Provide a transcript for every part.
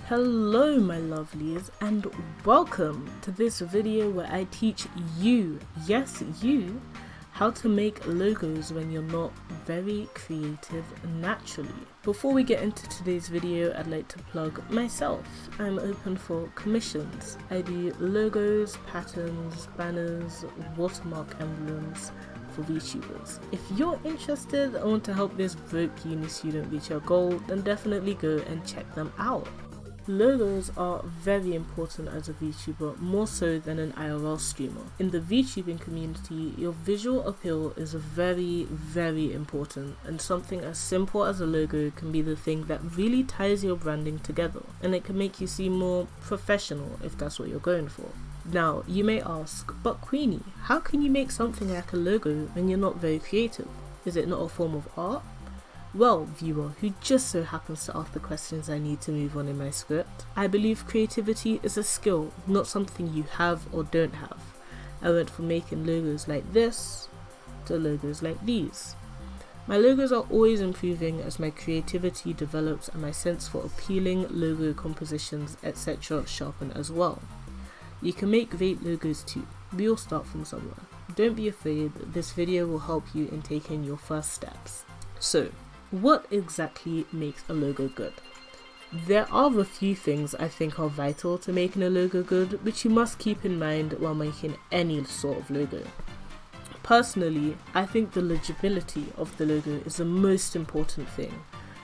Hello my lovelies, and welcome to this video where I teach you, yes you, how to make logos when you're not very creative naturally. Before we get into today's video, I'd like to plug myself. I'm open for commissions. I do logos, patterns, banners, watermark emblems for VTubers. If you're interested and want to help this broke uni student reach her goal, then definitely go and check them out. Logos are very important as a VTuber, more so than an IRL streamer. In the VTubing community, your visual appeal is very important, and something as simple as a logo can be the thing that really ties your branding together, and it can make you seem more professional if that's what you're going for. Now, you may ask, but Queenie, how can you make something like a logo when you're not very creative? Is it not a form of art? Well, viewer who just so happens to ask the questions I need to move on in my script, I believe creativity is a skill, not something you have or don't have. I went from making logos like this to logos like these. My logos are always improving as my creativity develops and my sense for appealing logo compositions etc. sharpen as well. You can make great logos too. We all start from somewhere. Don't be afraid, this video will help you in taking your first steps. So, what exactly makes a logo good? There are a few things I think are vital to making a logo good, which you must keep in mind while making any sort of logo. Personally, I think the legibility of the logo is the most important thing.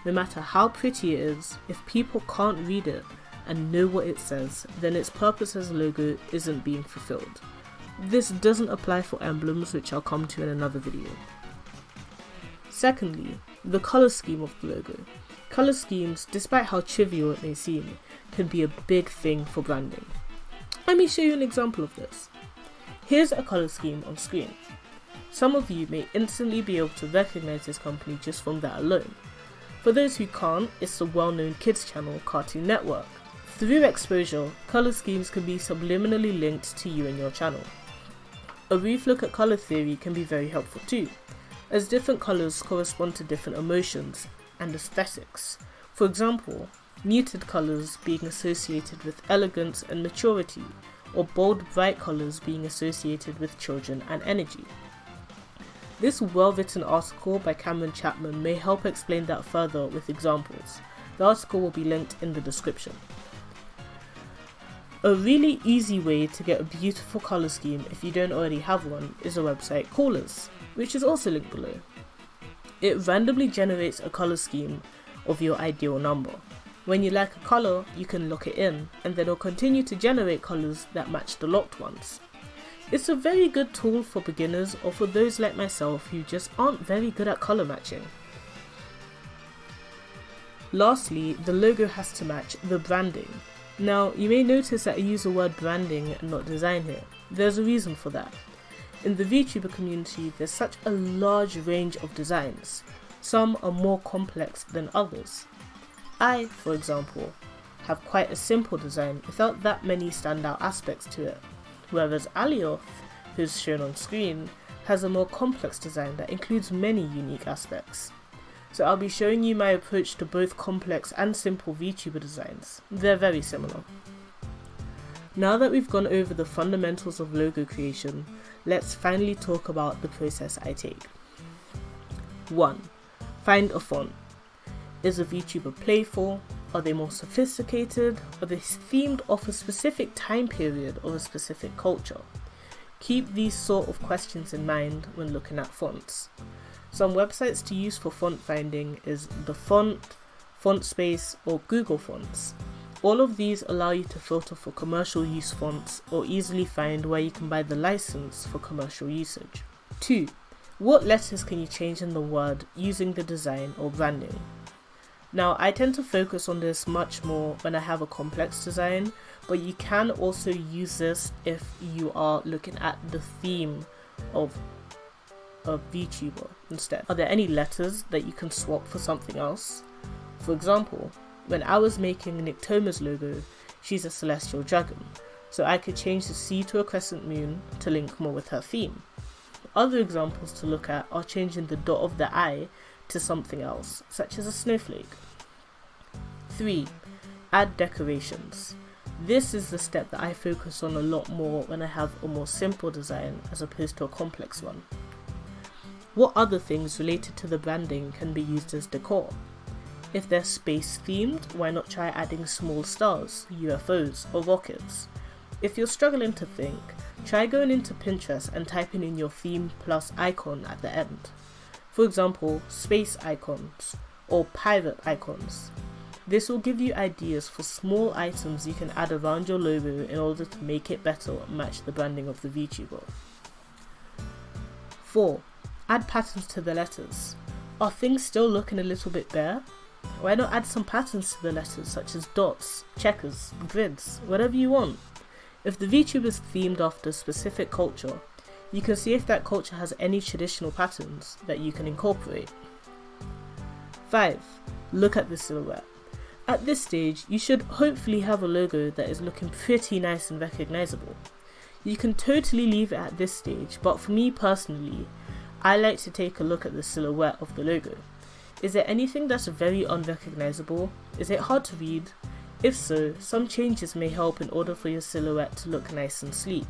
No matter how pretty it is, if people can't read it and know what it says, then its purpose as a logo isn't being fulfilled. This doesn't apply for emblems, which I'll come to in another video. Secondly, the colour scheme of the logo. Colour schemes, despite how trivial it may seem, can be a big thing for branding. Let me show you an example of this. Here's a colour scheme on screen. Some of you may instantly be able to recognise this company just from that alone. For those who can't, it's the well-known kids channel Cartoon Network. Through exposure, colour schemes can be subliminally linked to you and your channel. A brief look at colour theory can be very helpful too, as different colours correspond to different emotions and aesthetics. For example, muted colours being associated with elegance and maturity, or bold bright colours being associated with children and energy. This well-written article by Cameron Chapman may help explain that further with examples. The article will be linked in the description. A really easy way to get a beautiful colour scheme if you don't already have one is a website Callers, which is also linked below. It randomly generates a colour scheme of your ideal number. When you like a colour, you can lock it in, and then it'll continue to generate colours that match the locked ones. It's a very good tool for beginners or for those like myself who just aren't very good at colour matching. Lastly, the logo has to match the branding. Now, you may notice that I use the word branding and not design here. There's a reason for that. In the VTuber community, there's such a large range of designs. Some are more complex than others. I, for example, have quite a simple design without that many standout aspects to it, whereas Alioth, who's shown on screen, has a more complex design that includes many unique aspects. So I'll be showing you my approach to both complex and simple VTuber designs. They're very similar. Now that we've gone over the fundamentals of logo creation, let's finally talk about the process I take. 1. Find a font. Is a VTuber playful? Are they more sophisticated? Are they themed off a specific time period or a specific culture? Keep these sort of questions in mind when looking at fonts. Some websites to use for font finding is The Font, FontSpace, or Google Fonts. All of these allow you to filter for commercial use fonts or easily find where you can buy the license for commercial usage. 2. What letters can you change in the word using the design or branding? Now, I tend to focus on this much more when I have a complex design, but you can also use this if you are looking at the theme of a VTuber instead. Are there any letters that you can swap for something else? For example, when I was making Nictoma's logo, she's a celestial dragon, so I could change the C to a crescent moon to link more with her theme. Other examples to look at are changing the dot of the I to something else, such as a snowflake. 3. Add decorations. This is the step that I focus on a lot more when I have a more simple design as opposed to a complex one. What other things related to the branding can be used as decor? If they're space themed, why not try adding small stars, UFOs, or rockets? If you're struggling to think, try going into Pinterest and typing in your theme plus icon at the end. For example, space icons or pirate icons. This will give you ideas for small items you can add around your logo in order to make it better match the branding of the VTuber. 4. Add patterns to the letters. Are things still looking a little bit bare? Why not add some patterns to the letters such as dots, checkers, grids, whatever you want. If the VTuber is themed after a specific culture, you can see if that culture has any traditional patterns that you can incorporate. 5. Look at the silhouette. At this stage, you should hopefully have a logo that is looking pretty nice and recognizable. You can totally leave it at this stage, but for me personally, I like to take a look at the silhouette of the logo. Is there anything that's very unrecognizable? Is it hard to read? If so, some changes may help in order for your silhouette to look nice and sleek.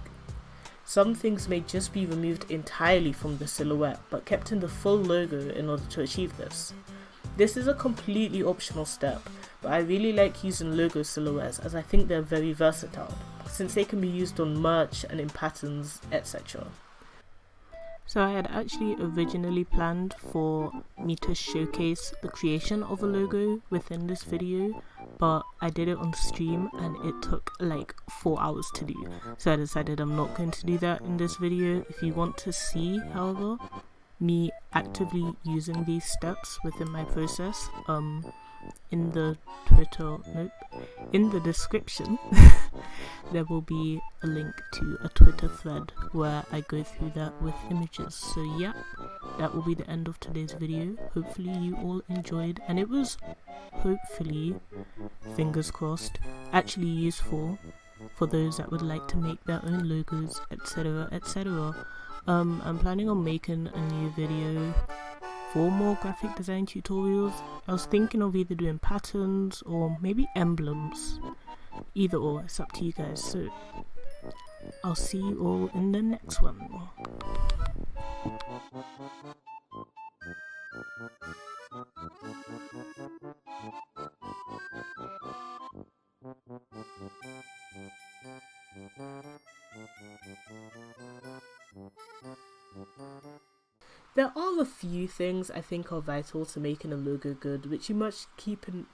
Some things may just be removed entirely from the silhouette but kept in the full logo in order to achieve this. This is a completely optional step, but I really like using logo silhouettes as I think they're very versatile, since they can be used on merch and in patterns, etc. So I had actually originally planned for me to showcase the creation of a logo within this video, but I did it on stream and it took like 4 hours to do. So I decided I'm not going to do that in this video. If you want to see, however, me actively using these steps within my process, in the description there will be a link to a Twitter thread where I go through that with images. So yeah, that will be the end of today's video. Hopefully you all enjoyed, and it was hopefully, fingers crossed, actually useful for those that would like to make their own logos, etc, etc. I'm planning on making a new video for more graphic design tutorials. I was thinking of either doing patterns or maybe emblems. Either or, it's up to you guys. So I'll see you all in the next one. There are a few things I think are vital to making a logo good, which you must keep in